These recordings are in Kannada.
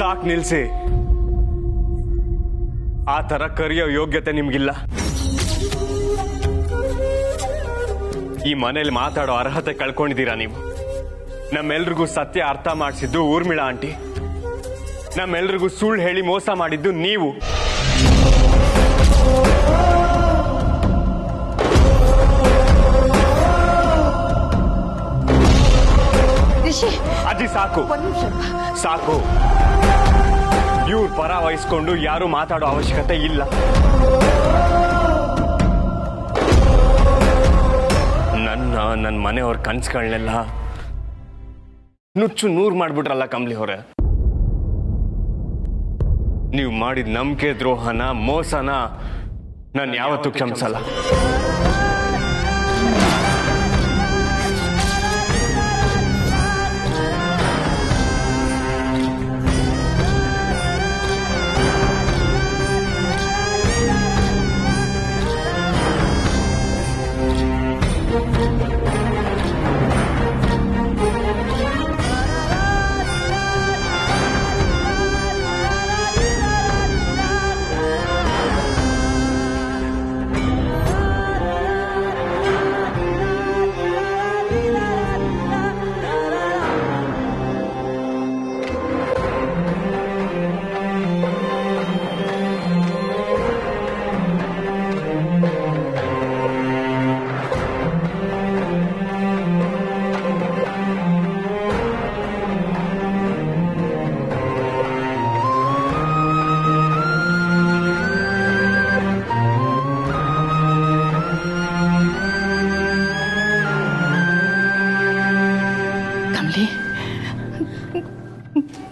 ಸಾಕ್ ನಿಲ್ಸಿ. ಆ ತರ ಕರೆಯೋ ಯೋಗ್ಯತೆ ನಿಮ್ಗಿಲ್ಲ. ಈ ಮನೇಲಿ ಮಾತಾಡೋ ಅರ್ಹತೆ ಕಳ್ಕೊಂಡಿದ್ದೀರಾ ನೀವು. ನಮ್ಮೆಲ್ರಿಗೂ ಸತ್ಯ ಅರ್ಥ ಮಾಡಿಸಿದ್ದು ಊರ್ಮಿಳಾ ಆಂಟಿ. ನಮ್ಮೆಲ್ರಿಗೂ ಸುಳ್ಳು ಹೇಳಿ ಮೋಸ ಮಾಡಿದ್ದು ನೀವು. ಅಜ್ಜಿ ಸಾಕು ಸಾಕು. ಇವ್ರ ಪರ ವಹಿಸ್ಕೊಂಡು ಯಾರು ಮಾತಾಡೋ ಅವಶ್ಯಕತೆ ಇಲ್ಲ. ನನ್ನ ಮನೆಯವ್ರ ಕನ್ಸುಗಳನ್ನೆಲ್ಲ ನುಚ್ಚು ನೂರು ಮಾಡ್ಬಿಟ್ರಲ್ಲ ಕಮಲಿ ಅವರ. ನೀವು ಮಾಡಿದ ನಂಬಿಕೆ ದ್ರೋಹನ ಮೋಸನ ನಾನು ಯಾವತ್ತೂ ಕ್ಷಮಿಸಲ್ಲ.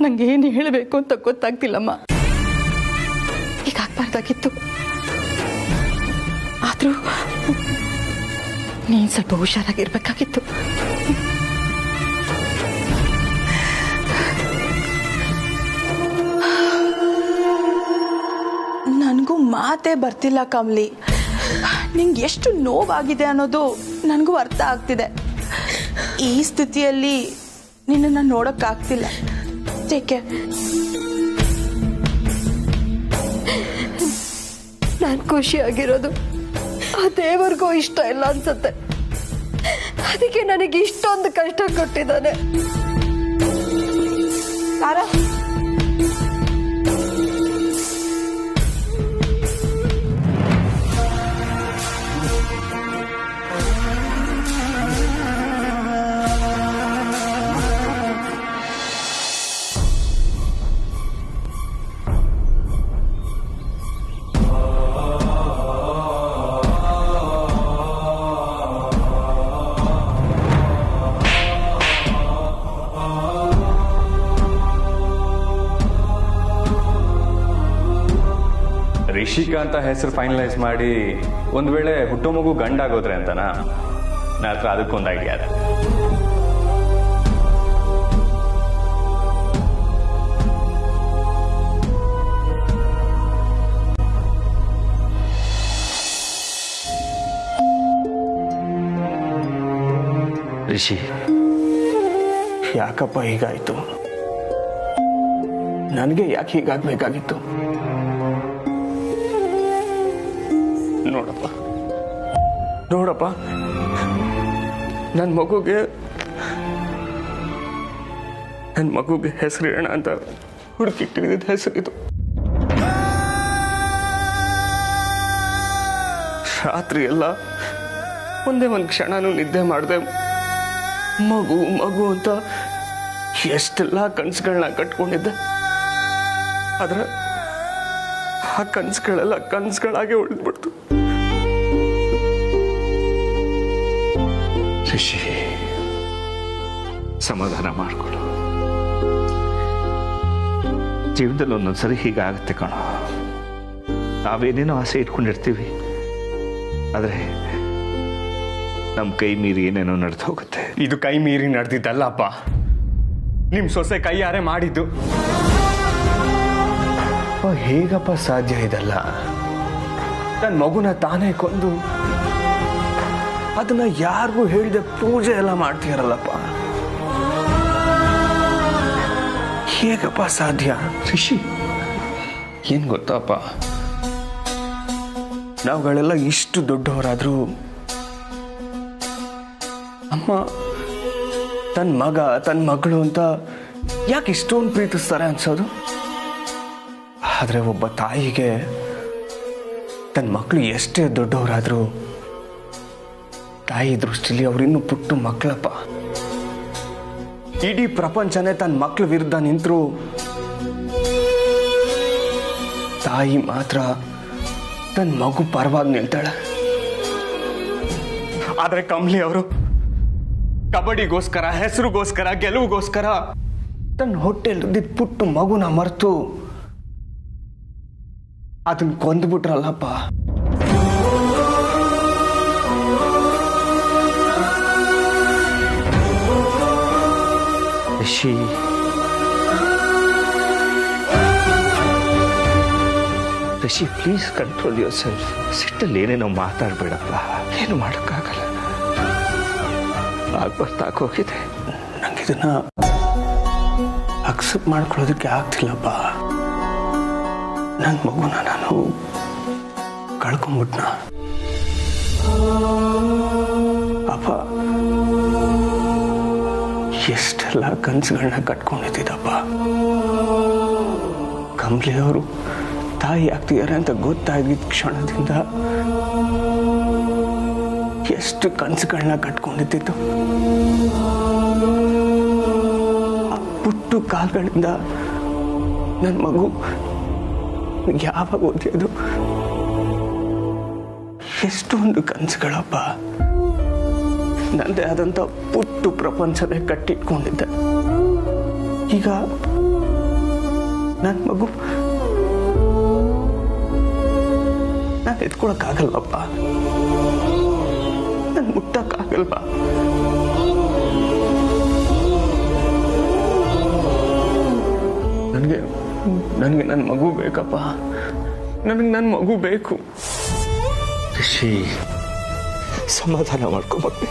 ನಂಗೇನು ಹೇಳಬೇಕು ಅಂತ ಗೊತ್ತಾಗ್ತಿಲ್ಲಮ್ಮ. ಹೀಗಾಗ್ಬಾರ್ದಾಗಿತ್ತು. ಆದ್ರೂ ನೀನ್ ಸ್ವಲ್ಪ ಹುಷಾರಾಗಿರ್ಬೇಕಾಗಿತ್ತು. ನನಗೂ ಮಾತೇ ಬರ್ತಿಲ್ಲ ಕಮಲಿ. ನಿಂಗೆ ಎಷ್ಟು ನೋವಾಗಿದೆ ಅನ್ನೋದು ನನಗೂ ಅರ್ಥ ಆಗ್ತಿದೆ. ಈ ಸ್ಥಿತಿಯಲ್ಲಿ ನಿನ್ನನ್ನು ನೋಡೋಕ್ಕಾಗ್ತಿಲ್ಲ. ಏಕೆ? ನಾನು ಖುಷಿಯಾಗಿರೋದು ಆ ದೇವರಿಗೂ ಇಷ್ಟ ಇಲ್ಲ ಅನ್ಸುತ್ತೆ. ಅದಕ್ಕೆ ನನಗೆ ಇಷ್ಟೊಂದು ಕಷ್ಟ ಕೊಟ್ಟಿದ್ದಾನೆ. ರಿಷಿಕಾ ಅಂತ ಹೆಸರು ಫೈನಲೈಸ್ ಮಾಡಿ ಒಂದ್ ವೇಳೆ ಹುಟ್ಟೋ ಮಗು ಗಂಡಾಗೋದ್ರೆ ಅಂತನಾ? ನನ್ನ ಹತ್ರ ಅದಕ್ಕೊಂದು ಐಡಿಯಾ ಇದೆ. ರಿಷಿ, ಯಾಕಪ್ಪ ಹೀಗಾಯ್ತು? ನನಗೆ ಯಾಕೆ ಹೀಗಾಗಬೇಕಾಗಿತ್ತು? ನೋಡಪ್ಪ, ನನ್ನ ಮಗುಗೆ ಹೆಸರಿಡೋಣ ಅಂತ ಹುಡುಕಿಟ್ಟಿದ್ದ ಹೆಸರಿದು. ರಾತ್ರಿ ಎಲ್ಲ ಒಂದೇ ಒಂದು ಕ್ಷಣನೂ ನಿದ್ದೆ ಮಾಡಿದೆ ಮಗು ಮಗು ಅಂತ ಎಷ್ಟೆಲ್ಲ ಕನಸುಗಳನ್ನ ಕಟ್ಕೊಂಡಿದ್ದೆ. ಆದ್ರೆ ಆ ಕನಸುಗಳೆಲ್ಲ ಕನಸುಗಳಾಗೆ ಉಳಿದ್ಬಿಡ್ತು. ರಿಷಿ, ಸಮಾಧಾನ ಮಾಡ್ಕೊಡು. ಜೀವನದಲ್ಲಿ ಒಂದೊಂದ್ಸರಿ ಹೀಗಾಗುತ್ತೆ ಕಣೋ. ನಾವೇನೇನೋ ಆಸೆ ಇಟ್ಕೊಂಡಿರ್ತೀವಿ, ಆದರೆ ನಮ್ಮ ಕೈ ಮೀರಿ ಏನೇನೋ ನಡೆದು ಹೋಗುತ್ತೆ. ಇದು ಕೈ ಮೀರಿ ನಡೆದಿದ್ದಲ್ಲಪ್ಪ, ನಿಮ್ ಸೊಸೆ ಕೈಯಾರೆ ಮಾಡಿದ್ದು. ಹೇಗಪ್ಪ ಸಾಧ್ಯ ಇದಲ್ಲ? ನನ್ನ ಮಗುನ ತಾನೇ ಕೊಂದು ಅದನ್ನ ಯಾರಿಗೂ ಹೇಳಿದೆ ಪೂಜೆ ಎಲ್ಲ ಮಾಡ್ತೀರಲ್ಲಪ್ಪ. ಹೇಗಪ್ಪ ಸಾಧ್ಯ? ರಿಷಿ, ಏನು ಗೊತ್ತಪ್ಪ, ನಾವುಗಳೆಲ್ಲ ಇಷ್ಟು ದೊಡ್ಡವರಾದರೂ ಅಮ್ಮ ತನ್ನ ಮಗ ತನ್ನ ಮಗಳು ಅಂತ ಯಾಕೆ ಇಷ್ಟೊಂದು ಪ್ರೀತಿಸ್ತಾರೆ ಅನ್ಸೋದು. ಆದರೆ ಒಬ್ಬ ತಾಯಿಗೆ ತನ್ನ ಮಕ್ಕಳು ಎಷ್ಟೇ ದೊಡ್ಡವರಾದರೂ ತಾಯಿ ದೃಷ್ಟಿಲಿ ಅವರಿನ್ನೂ ಪುಟ್ಟ ಮಕ್ಕಳಪ್ಪ. ಇಡೀ ಪ್ರಪಂಚನೇ ತನ್ನ ಮಕ್ಕಳ ವಿರುದ್ಧ ನಿಂತರೂ ತಾಯಿ ಮಾತ್ರ ತನ್ನ ಮಗು ಪರವಾಗಿ ನಿಲ್ತಾಳೆ. ಆದರೆ ಕಮಲಿ ಅವರು ಕಬಡ್ಡಿಗೋಸ್ಕರ, ಹೆಸರುಗೋಸ್ಕರ, ಗೆಲುವಿಗೋಸ್ಕರ ತನ್ನ ಹೊಟ್ಟೆಲಿದ್ದಿದ್ದ ಪುಟ್ಟ ಮಗುನ ಮರೆತು ಅದನ್ನ ಕೊಂದ್ಬಿಟ್ರಲ್ಲಪ್ಪ. Rishi, Rishi, please control yourself. ಸಿಟ್ಟಲ್ಲಿ ಏನೇನೋ ಮಾತಾಡಬೇಡಪ್ಪ. ಏನು ಮಾಡೋಕ್ಕಾಗಲ್ಲ, ಆಗ್ಬರ್ತಾಕೋಗಿದೆ. ನಂಗಿದನ್ನ ಅಕ್ಸೆಪ್ಟ್ ಮಾಡ್ಕೊಳ್ಳೋದಕ್ಕೆ ಆಗ್ತಿಲ್ಲಪ್ಪ. ನನ್ನ ಮಗುನ ನಾನು ಕಳ್ಕೊಂಬಿಟ್ನ. ಅಪ್ಪ ಎಷ್ಟೆಲ್ಲ ಕನಸುಗಳನ್ನ ಕಟ್ಕೊಂಡಿದ್ದಪ್ಪ. ಕಮಲಿ ಅವರು ತಾಯಿ ಆಗ್ತಿದ್ದಾರೆ ಅಂತ ಗೊತ್ತಾಗಿದ್ದ ಕ್ಷಣದಿಂದ ಎಷ್ಟು ಕನಸುಗಳನ್ನ ಕಟ್ಕೊಂಡಿದ್ದು. ಆ ಪುಟ್ಟು ಕಾಲುಗಳಿಂದ ನನ್ನ ಮಗು ಯಾವಾಗ ಓದಿಯೋದು. ಎಷ್ಟೊಂದು ಕನಸುಗಳಪ್ಪ. ನಂದೇ ಆದಂಥ ಪುಟ್ಟು ಪ್ರಪಂಚವೇ ಕಟ್ಟಿಟ್ಕೊಂಡಿದ್ದೆ. ಈಗ ನನ್ನ ಮಗು ನಾನು ಎತ್ಕೊಳಕ್ಕಾಗಲ್ವಪ್ಪ, ನಾನು ಮುಟ್ಟಕ್ಕಾಗಲ್ವಾ? ನನಗೆ ನನ್ನ ಮಗು ಬೇಕಪ್ಪ. ನನಗೆ ನನ್ನ ಮಗು ಬೇಕು. ರಿಷಿ, ಸಮಾಧಾನ ಮಾಡ್ಕೊಂಬಕ್ಕೆ.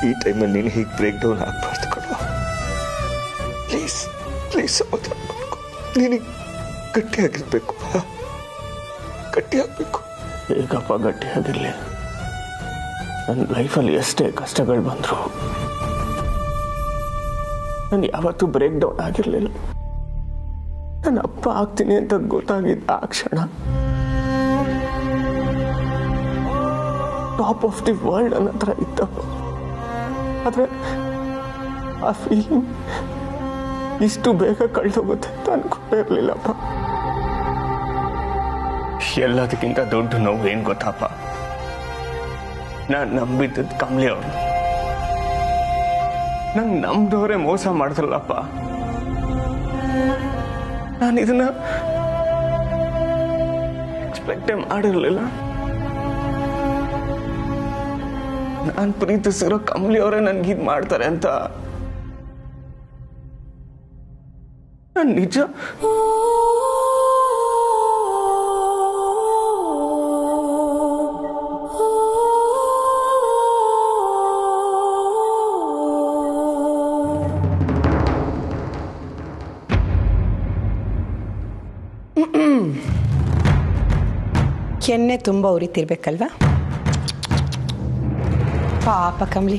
ಈ ಟೈಮಲ್ಲಿ ನೀನು ಹೀಗೆ ಬ್ರೇಕ್ ಡೌನ್ ಆಗ್ಬಾರ್ದು ಕಣೋ. ಪ್ಲೀಸ್ ಪ್ಲೀಸ್ ಸಮಾಧಾನ ಮಾಡ್ಕೊ. ನೀನಿಗೆ ಗಟ್ಟಿಯಾಗಿರ್ಬೇಕು, ಗಟ್ಟಿಯಾಗಬೇಕು. ಹೇಗಪ್ಪ ಗಟ್ಟಿಯಾಗಿರಲಿ? ನನ್ನ ಲೈಫಲ್ಲಿ ಎಷ್ಟೇ ಕಷ್ಟಗಳು ಬಂದರು ನಾನು ಯಾವತ್ತೂ ಬ್ರೇಕ್ ಡೌನ್ ಆಗಿರಲಿಲ್ಲ. ನಾನು ಅಪ್ಪ ಆಗ್ತೀನಿ ಅಂತ ಗೊತ್ತಾಗಿದ್ದ ಆ ಕ್ಷಣ ಟಾಪ್ ಆಫ್ ದಿ ವರ್ಲ್ಡ್ ಅನ್ನೋ ಥರ ಇತ್ತಪ್ಪ. ಆದರೆ ಆ ಫೀಲಿಂಗ್ ಇಷ್ಟು ಬೇಗ ಕಳೆದೋಗುತ್ತೆ ಅಂತ ಅನ್ಕೊಂಡೇ ಇರಲಿಲ್ಲಪ್ಪ. ಎಲ್ಲದಕ್ಕಿಂತ ದೊಡ್ಡ ನೋವು ಏನು ಗೊತ್ತಪ್ಪ? ನಾನು ನಂಬಿದ್ದದ್ದು ಕಮಲಿ ಅವರು ನಂಗೆ ನಂಬಿದವರೇ ಮೋಸ ಮಾಡಿದ್ರಲ್ಲಪ್ಪ. ನಾನು ಇದನ್ನ ಎಕ್ಸ್ಪೆಕ್ಟೇ ಮಾಡಿರಲಿಲ್ಲ. ನಾನು ಪ್ರೀತಿಸಿರೋ ಕಮಲಿ ಅವರೇ ನನ್ಗೆ ಇದು ಮಾಡ್ತಾರೆ ಅಂತ ನಾನು ನಿಜ ಎಣ್ಣೆ ತುಂಬ ಉರಿತಿರ್ಬೇಕಲ್ವಾ? ಪಾಪ ಕಮಲಿ,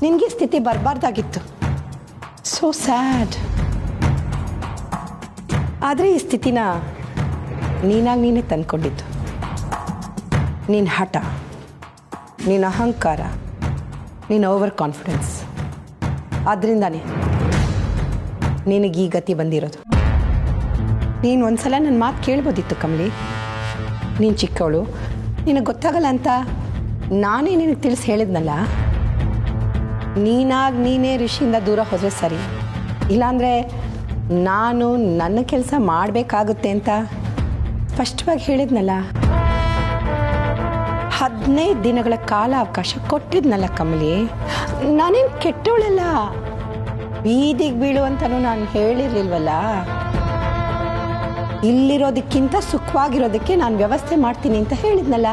ನಿನಗೆ ಸ್ಥಿತಿ ಬರಬಾರ್ದಾಗಿತ್ತು. So sad. ಆದರೆ ಈ ಸ್ಥಿತಿನ ನೀನಾಗಿ ನೀನೇ ತಂದ್ಕೊಂಡಿದ್ದು. ನಿನ್ನ ಹಠ, ನಿನ್ನ ಅಹಂಕಾರ, ನಿನ್ನ ಓವರ್ ಕಾನ್ಫಿಡೆನ್ಸ್, ಅದರಿಂದಾನೇ ನಿನಗೆ ಈ ಗತಿ ಬಂದಿರೋದು. ನೀನು ಒಂದ್ಸಲ ನನ್ನ ಮಾತು ಕೇಳ್ಬೋದಿತ್ತು ಕಮಲಿ. ನೀನು ಚಿಕ್ಕವಳು, ನಿನಗೆ ಗೊತ್ತಾಗಲ್ಲ ಅಂತ ನಾನೇ ನಿನಗೆ ತಿಳಿಸಿ ಹೇಳಿದ್ನಲ್ಲ. ನೀನಾಗಿ ನೀನೇ ಋಷಿಯಿಂದ ದೂರ ಹೋದರೆ ಸರಿ, ಇಲ್ಲಾಂದರೆ ನಾನು ನನ್ನ ಕೆಲಸ ಮಾಡಬೇಕಾಗುತ್ತೆ ಅಂತ ಸ್ಪಷ್ಟವಾಗಿ ಹೇಳಿದ್ನಲ್ಲ. 15 ದಿನಗಳ ಕಾಲ ಅವಕಾಶ ಕೊಟ್ಟಿದ್ನಲ್ಲ ಕಮಲಿ. ನಾನೇನು ಕೆಟ್ಟವಳಲ್ಲ, ಬೀದಿಗೆ ಬೀಳುವಂತನೂ ನಾನು ಹೇಳಿರ್ಲಿಲ್ವಲ್ಲ. ಇಲ್ಲಿರೋದಕ್ಕಿಂತ ಸುಖವಾಗಿರೋದಕ್ಕೆ ನಾನು ವ್ಯವಸ್ಥೆ ಮಾಡ್ತೀನಿ ಅಂತ ಹೇಳಿದ್ನಲ್ಲ.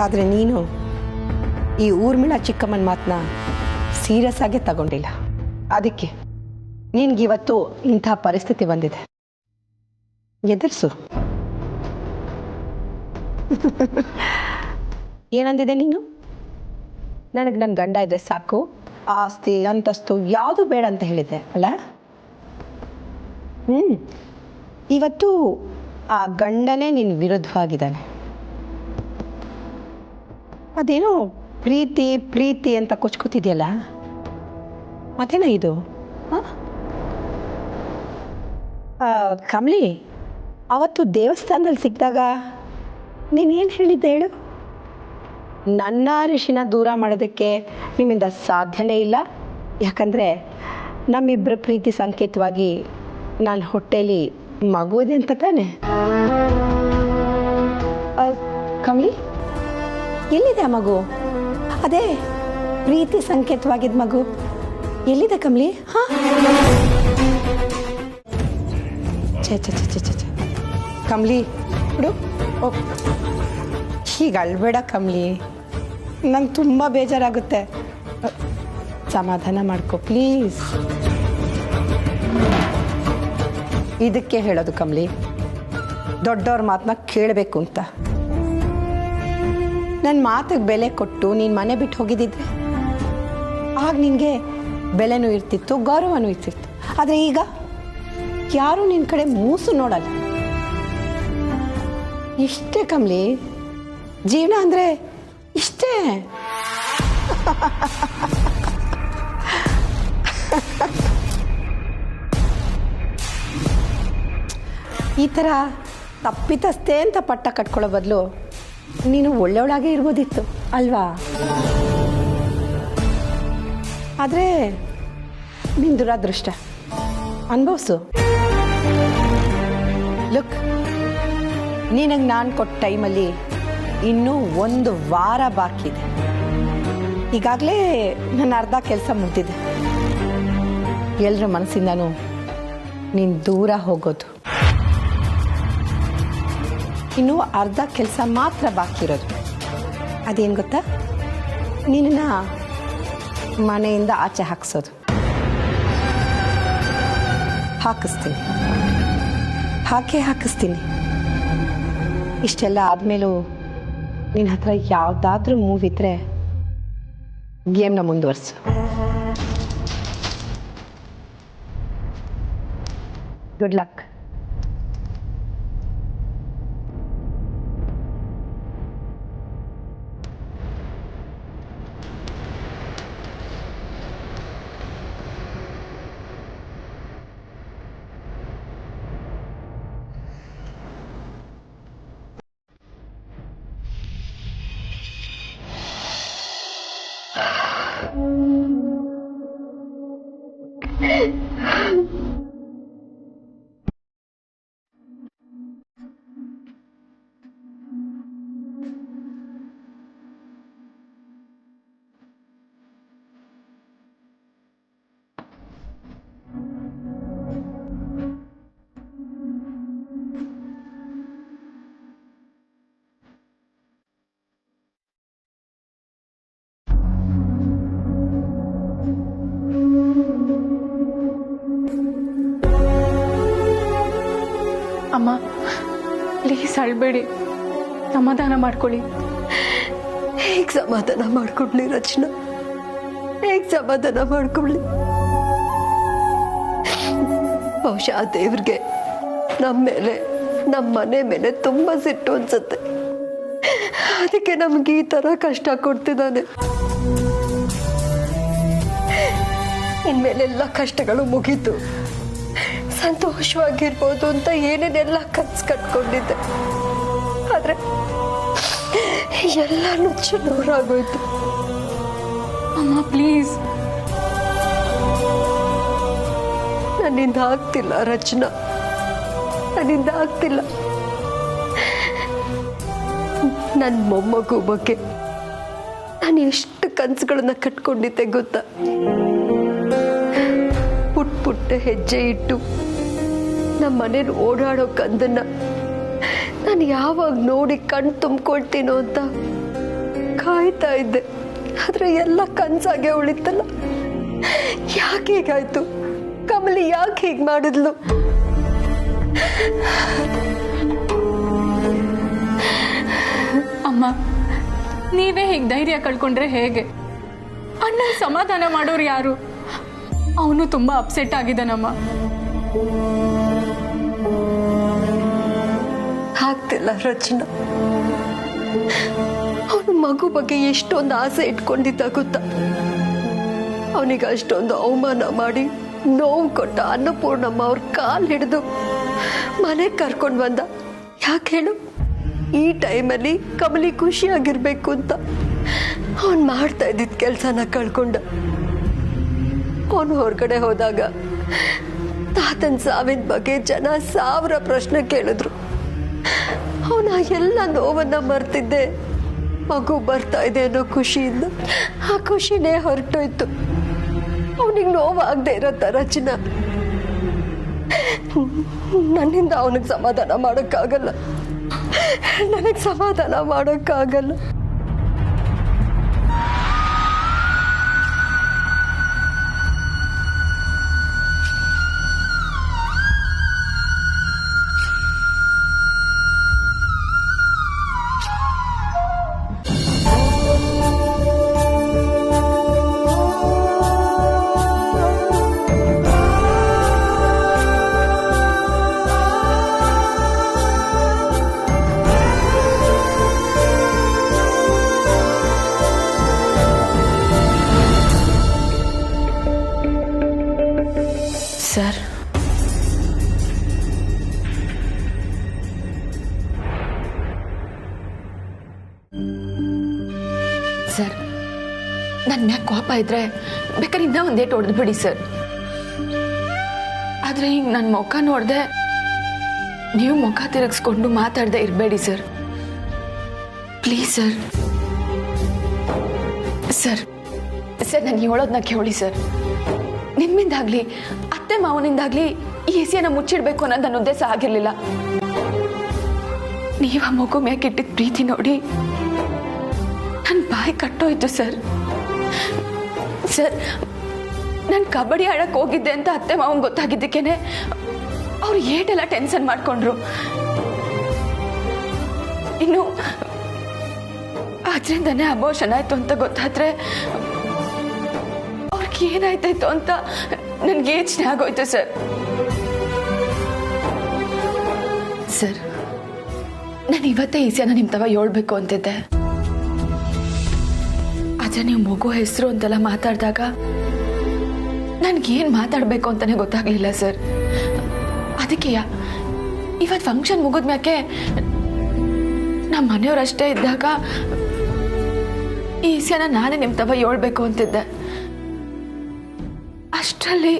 ಆದರೆ ನೀನು ಈ ಊರ್ಮಿಳಾ ಚಿಕ್ಕಮ್ಮನ ಮಾತನ್ನ ಸೀರಿಯಸ್ ಆಗಿ ತಗೊಂಡಿಲ್ಲ. ಅದಕ್ಕೆ ನಿನ್ಗಿವತ್ತು ಇಂಥ ಪರಿಸ್ಥಿತಿ ಬಂದಿದೆ, ಎದುರಿಸು. ಏನಂದಿದೆ ನೀನು? ನನಗೆ ನನ್ನ ಗಂಡ ಇದ್ರೆ ಸಾಕು, ಆಸ್ತಿ ಅಂತಸ್ತು ಯಾವುದು ಬೇಡ ಅಂತ ಹೇಳಿದ್ದೆ ಅಲ್ಲ? ಇವತ್ತು ಆ ಗಂಡನೇ ನಿನ್ನ ವಿರುದ್ಧವಾಗಿದ್ದಾನೆ. ಅದೇನೋ ಪ್ರೀತಿ ಪ್ರೀತಿ ಅಂತ ಕೊಚ್ಕೋತಿದ್ಯಲ್ಲ, ಮತ್ತೇನ ಇದು? ಕಮಲಿ, ಅವತ್ತು ದೇವಸ್ಥಾನದಲ್ಲಿ ಸಿಕ್ಕಿದಾಗ ನೀನೇನು ಹೇಳಿದ್ದೆ ಹೇಳು? ನನ್ನ ಋಷಿನ ದೂರ ಮಾಡೋದಕ್ಕೆ ನಿಮ್ಮಿಂದ ಸಾಧ್ಯನೇ ಇಲ್ಲ, ಯಾಕಂದರೆ ನಮ್ಮಿಬ್ಬರ ಪ್ರೀತಿ ಸಂಕೇತವಾಗಿ ನಾನು ಹೊಟ್ಟೆಯಲ್ಲಿ ಮಗುವಿದೆ ಅಂತ ತಾನೆ. ಕಮಲಿ, ಎಲ್ಲಿದೆ ಆ ಮಗು? ಅದೇ ಪ್ರೀತಿ ಸಂಕೇತವಾಗಿದ್ದ ಮಗು ಎಲ್ಲಿದೆ ಕಮಲಿ? ಹಾ, ಛೇ ಛೇ ಛೇ ಛೇ ಛೇ ಕಮಲಿ ಬಿಡು. ಹೀಗೆ ಅಳ್ಬೇಡ ಕಮಲಿ, ನಂಗೆ ತುಂಬ ಬೇಜಾರಾಗುತ್ತೆ. ಸಮಾಧಾನ ಮಾಡ್ಕೊ ಪ್ಲೀಸ್. ಇದಕ್ಕೆ ಹೇಳೋದು ಕಮಲಿ, ದೊಡ್ಡವ್ರ ಮಾತನ್ನ ಕೇಳಬೇಕು ಅಂತ. ನನ್ನ ಮಾತಿಗೆ ಬೆಲೆ ಕೊಟ್ಟು ನೀನು ಮನೆ ಬಿಟ್ಟು ಹೋಗಿದ್ದಿದ್ರೆ ಆಗ ನಿನಗೆ ಬೆಲೆನೂ ಇರ್ತಿತ್ತು, ಗೌರವನೂ ಇರ್ತಿತ್ತು. ಆದರೆ ಈಗ ಯಾರೂ ನಿನ್ನ ಕಡೆ ಮೂಸು ನೋಡಲ್ಲ. ಇಷ್ಟೇ ಕಮಲಿ, ಜೀವನ ಅಂದರೆ ಇಷ್ಟೇ. ಈ ಥರ ತಪ್ಪಿತಸ್ಥೆ ಅಂತ ಪಟ್ಟ ಕಟ್ಕೊಳ್ಳೋ ಬದಲು ನೀನು ಒಳ್ಳೆಯವಳಾಗೇ ಇರ್ಬೋದಿತ್ತು ಅಲ್ವಾ? ಆದರೆ ನಿನ್ನ ದುರಾದೃಷ್ಟ ಅನುಭವಿಸು. ಲುಕ್, ನಿನಗೆ ನಾನು ಕೊಟ್ಟ ಟೈಮಲ್ಲಿ ಇನ್ನೂ 1 ವಾರ ಬಾಕಿ ಇದೆ. ಈಗಾಗಲೇ ನನ್ನ ಅರ್ಧ ಕೆಲಸ ಮುಗ್ದಿದೆ. ಎಲ್ಲರ ಮನಸ್ಸಿಂದನೂ ನೀನು ದೂರ ಹೋಗೋದು. ಇನ್ನೂ ಅರ್ಧ ಕೆಲಸ ಮಾತ್ರ ಬಾಕಿ ಇರೋದು. ಅದೇನು ಗೊತ್ತಾ? ನಿನ್ನ ಮನೆಯಿಂದ ಆಚೆ ಹಾಕಿಸೋದು. ಹಾಕಿಸ್ತೀನಿ, ಹಾಕಿಸ್ತೀನಿ. ಇಷ್ಟೆಲ್ಲ ಆದಮೇಲೂ ನಿನ್ನ ಹತ್ರ ಯಾವುದಾದ್ರೂ ಮೂವ್ ಇದ್ದರೆ ಗೇಮ್ನ ಮುಂದುವರ್ಸು. Good luck. ಅಮ್ಮ, ಪ್ಲೀಸ್ ಅಳ್ಬೇಡಿ, ಸಮಾಧಾನ ಮಾಡ್ಕೊಳ್ಳಿ. ಹೇಗೆ ಸಮಾಧಾನ ಮಾಡ್ಕೊಡ್ಲಿ ರಚನಾ? ಹೇಗೆ ಸಮಾಧಾನ ಮಾಡ್ಕೊಳ್ಳಿ? ಬಹುಶಃ ಆ ದೇವ್ರಿಗೆ ನಮ್ಮ ಮೇಲೆ, ನಮ್ಮ ಮನೆ ಮೇಲೆ ತುಂಬ ಸಿಟ್ಟು ಅನ್ಸುತ್ತೆ. ಅದಕ್ಕೆ ನಮ್ಗೆ ಈ ಥರ ಕಷ್ಟ ಕೊಡ್ತಿದ್ದಾನೆ. ಇನ್ಮೇಲೆಲ್ಲ ಕಷ್ಟಗಳು ಮುಗೀತು, ಸಂತೋಷವಾಗಿರ್ಬೋದು ಅಂತ ಏನೇನೆಲ್ಲ ಕನ್ಸು ಕಟ್ಕೊಂಡಿದ್ದೆ. ಆದ್ರೆ ಎಲ್ಲ ನುಚ್ಚು ನೂರಾಗೋಯ್ತು. ಅಮ್ಮ ಪ್ಲೀಸ್. ನನ್ನಿಂದ ಆಗ್ತಿಲ್ಲ ರಚನಾ, ನನ್ನಿಂದ ಆಗ್ತಿಲ್ಲ. ನನ್ನ ಮೊಮ್ಮಗು ಬಗ್ಗೆ ನಾನು ಎಷ್ಟು ಕನಸುಗಳನ್ನ ಕಟ್ಕೊಂಡಿದ್ದೆ ಗೊತ್ತಾ? ಪುಟ್ಟ ಪುಟ್ಟ ಹೆಜ್ಜೆ ಇಟ್ಟು ನಮ್ಮ ಮನೇಲಿ ಓಡಾಡೋ ಕಂದನ್ನ ನಾನು ಯಾವಾಗ ನೋಡಿ ಕಣ್ ತುಂಬಿಕೊಳ್ತೀನೋ ಅಂತ ಕಾಯ್ತಾ ಇದ್ದೆ. ಆದ್ರೆ ಎಲ್ಲ ಕನ್ಸಾಗೆ ಉಳಿತಲ್ಲ. ಯಾಕೆ ಹೀಗಾಯ್ತು? ಕಮಲಿ ಯಾಕೆ ಹೀಗೆ ಮಾಡಿದ್ಲು? ಅಮ್ಮ, ನೀವೇ ಹೀಗೆ ಧೈರ್ಯ ಕಳ್ಕೊಂಡ್ರೆ ಹೇಗೆ? ಅಣ್ಣ ಸಮಾಧಾನ ಮಾಡೋರು ಯಾರು? ಅವನು ತುಂಬಾ ಅಪ್ಸೆಟ್ ಆಗಿದ್ದಾನಮ್ಮ. ಆಗ್ತಿಲ್ಲ ರಚನಾ. ಅವನ ಮಗು ಬಗ್ಗೆ ಎಷ್ಟೊಂದು ಆಸೆ ಇಟ್ಕೊಂಡಿದ್ದ ಗೊತ್ತಾ? ಅವನಿಗೆ ಅಷ್ಟೊಂದು ಅವಮಾನ ಮಾಡಿ ನೋವು ಕೊಟ್ಟ ಅನ್ನಪೂರ್ಣಮ್ಮ ಅವ್ರ ಕಾಲು ಹಿಡಿದು ಮನೆಗೆ ಕರ್ಕೊಂಡು ಬಂದ. ಯಾಕೆ ಹೇಳು? ಈ ಟೈಮಲ್ಲಿ ಕಮಲಿ ಖುಷಿಯಾಗಿರ್ಬೇಕು ಅಂತ ಅವನು ಮಾಡ್ತಾ ಇದ್ದಿದ್ದ ಕೆಲಸನ ಕಳ್ಕೊಂಡ. ಅವನು ಹೊರಗಡೆ ಹೋದಾಗ ತಾತನ ಸಾವಿನ ಬಗ್ಗೆ ಜನ 1000 ಪ್ರಶ್ನೆ ಕೇಳಿದ್ರು. ಅವನ ಎಲ್ಲ ನೋವನ್ನ ಮರ್ತಿದ್ದೆ. ಮಗು ಬರ್ತಾ ಇದೆ ಅನ್ನೋ ಖುಷಿಯಿಂದ ಆ ಖುಷಿನೇ ಹೊರಟೋಯ್ತು. ಅವನಿಗೆ ನೋವಾಗದೆ ಇರೋ ರಚನಾ. ನನ್ನಿಂದ ಅವನಿಗೆ ಸಮಾಧಾನ ಮಾಡೋಕ್ಕಾಗಲ್ಲ. ನನಗೆ ಸಮಾಧಾನ ಮಾಡೋಕ್ಕಾಗಲ್ಲ. ಸರ್, ಸರ್, ನನ್ನ ಮ್ಯಾಗ ಕೋಪ ಇದ್ರೆ ಬೇಕಾದ್ರೆ ಇನ್ನೂ ಒಂದೇಟು ಹೊಡೆದು ಬಿಡಿ ಸರ್. ಆದ್ರೆ ಈಗ ನನ್ನ ಮುಖ ನೋಡ್ದೆ ನೀವು ಮುಖ ತಿರುಗಿಸ್ಕೊಂಡು ಮಾತಾಡದೆ ಇರಬೇಡಿ sir. Please sir. Sir sir ನಾನು ಹೇಳೋದನ್ನ ಕೇಳಿ ಸರ್. ನಿಮ್ಮಿಂದಾಗ್ಲಿ ಅತ್ತೆ ಮಾವನಿಂದಾಗ್ಲಿ ಈ ಹೆಸೆಯನ್ನ ಮುಚ್ಚಿಡ್ಬೇಕು ಅನ್ನೋದು ನನ್ನ ಉದ್ದೇಶ ಆಗಿರ್ಲಿಲ್ಲ. ನೀವ ಮಗು ಮ್ಯಾಕಿಟ್ಟಿದ್ದ ಪ್ರೀತಿ ನೋಡಿ ನನ್ನ ಬಾಯಿ ಕಟ್ಟೋಯ್ತು ಸರ್. ಸರ್ ನಾನು ಕಬಡ್ಡಿ ಆಡಕ್ ಹೋಗಿದ್ದೆ ಅಂತ ಅತ್ತೆ ಮಾವನ್ ಗೊತ್ತಾಗಿದ್ದಕ್ಕೇನೆ ಅವ್ರು ಏಟೆಲ್ಲ ಟೆನ್ಷನ್ ಮಾಡ್ಕೊಂಡ್ರು. ಇನ್ನು ಅದರಿಂದನೇ ಅಬೋಷನ್ ಆಯ್ತು ಅಂತ ಗೊತ್ತಾದ್ರೆ ಅವ್ರಿಗೆ ಏನಾಯ್ತಾಯ್ತು ಅಂತ ನನ್ಗೆ ಯೋಚನೆ ಆಗೋಯ್ತು ಸರ್. ಸರ್ ನಾನು ಇವತ್ತೇ ಈಸಿಯಾನ ನಿಮ್ ತವ ಹೇಳ್ಬೇಕು ಅಂತಿದ್ದೆ. ಆದ್ರೆ ನೀವು ಮಗು ಹೆಸರು ಅಂತೆಲ್ಲ ಮಾತಾಡಿದಾಗ ನನ್ಗೇನ್ ಮಾತಾಡ್ಬೇಕು ಅಂತಾನೆ ಗೊತ್ತಾಗ್ಲಿಲ್ಲ ಸರ್. ಅದಕ್ಕೆ ಇವತ್ತು ಫಂಕ್ಷನ್ ಮುಗಿದ್ಮ್ಯಾಕೆ ನಮ್ಮ ಮನೆಯವ್ರಷ್ಟೇ ಇದ್ದಾಗ ಈ ವಿಷಯನ ನಾನೇ ನಿಮ್ ತವ ಹೇಳ್ಬೇಕು ಅಂತಿದ್ದೆ. ಅಷ್ಟರಲ್ಲಿ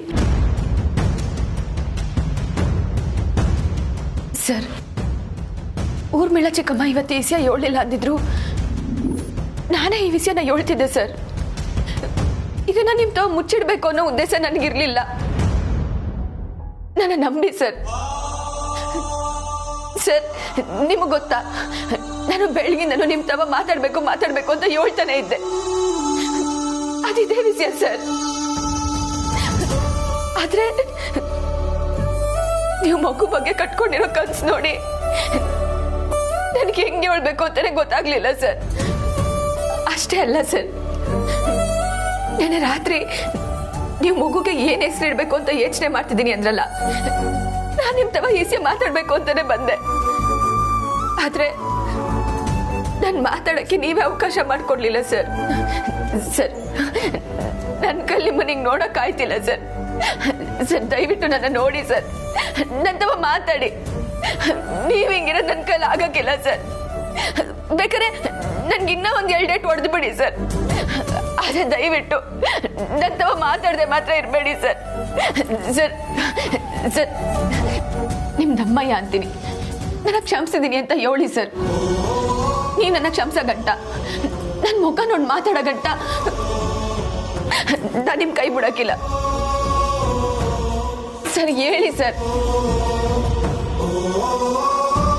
ಸರ್ ಊರ್ಮಿಳ ಚಿಕ್ಕಮ್ಮ ಇವತ್ತು ಈ ವಿಷಯ ಹೇಳಲಿಲ್ಲ ಅಂದಿದ್ರು ನಾನೇ ಈ ವಿಷಯನ ಹೇಳ್ತಿದ್ದೆ ಸರ್. ಇದನ್ನ ನಿಮ್ ತವ ಮುಚ್ಚಿಡ್ಬೇಕು ಅನ್ನೋ ಉದ್ದೇಶ ನನಗಿರ್ಲಿಲ್ಲ. ನನ್ನ ನಂಬಿ ಸರ್. ಸರ್ ನಿಮಗೆ ಗೊತ್ತಾ, ನಾನು ಬೆಳಗಿಂದನು ನಿಮ್ ತವ ಮಾತಾಡ್ಬೇಕು ಅಂತ ಹೇಳ್ತಾನೆ ಇದ್ದೆ. ಅದಿದೇ ವಿಷಯ ಸರ್. ಆದ್ರೆ ನೀವು ಮಗು ಬಗ್ಗೆ ಕಟ್ಕೊಂಡಿರೋ ಕನ್ಸು ನೋಡಿ ನನಗೆ ಹೆಂಗೆ ಹೇಳ್ಬೇಕು ಅಂತಾನೆ ಗೊತ್ತಾಗ್ಲಿಲ್ಲ ಸರ್. ಅಷ್ಟೇ ಅಲ್ಲ ಸರ್, ನೆನ್ನೆ ರಾತ್ರಿ ನೀವು ಮಗುಗೆ ಏನ್ ಹೆಸರಿಡ್ಬೇಕು ಅಂತ ಯೋಚನೆ ಮಾಡ್ತಿದ್ದೀನಿ ಅಂದ್ರಲ್ಲ, ನಾನು ನಿಮ್ ತವ ಈಸಿಯ ಮಾತಾಡ್ಬೇಕು ಅಂತಾನೆ ಬಂದೆ. ಆದ್ರೆ ನಾನು ಮಾತಾಡಕ್ಕೆ ನೀವೇ ಅವಕಾಶ ಮಾಡ್ಕೊಡ್ಲಿಲ್ಲ ಸರ್. ಸರ್ ನನ್ನ ಕೈಲಿ ನಿಮ್ಮನಿಗೆ ನೋಡಕ್ ಆಯ್ತಿಲ್ಲ ಸರ್. ಸರ್ ದಯವಿಟ್ಟು ನನ್ನ ನೋಡಿ ಸರ್, ನನ್ನ ತವ ಮಾತಾಡಿ. ನೀವ್ ಹಿಂಗಿರೋ ನನ್ನ ಕೈಲಿ ಆಗಕ್ಕಿಲ್ಲ ಸರ್. ಬೇಕಾದ್ರೆ ನನ್ಗಿನ್ನ ಒಂದ್ 2 ಡೇಟ್ ಹೊಡೆದು ಬಿಡಿ ಸರ್. ಆದ್ರೆ ದಯವಿಟ್ಟು ನನ್ನ ತವ ಮಾತಾಡದೆ ಮಾತ್ರ ಇರಬೇಡಿ ಸರ್. ಸರ್ ಸರ್ ನಿಮ್ದಮ್ಮಯ್ಯ ಅಂತೀನಿ, ನನ್ನ ಕ್ಷಮಿಸಿದೀನಿ ಅಂತ ಹೇಳಿ ಸರ್. ನೀವು ನನ್ನ ಕ್ಷಮಿಸೋ ಗಂಟ, ನನ್ನ ಮುಖ ನೋಡಿ ಮಾತಾಡೋ ಗಂಟ ನಾನು ನಿಮ್ ಕೈ ಬಿಡಕ್ಕಿಲ್ಲ ಸರ್. ಹೇಳಿ ಸರ್.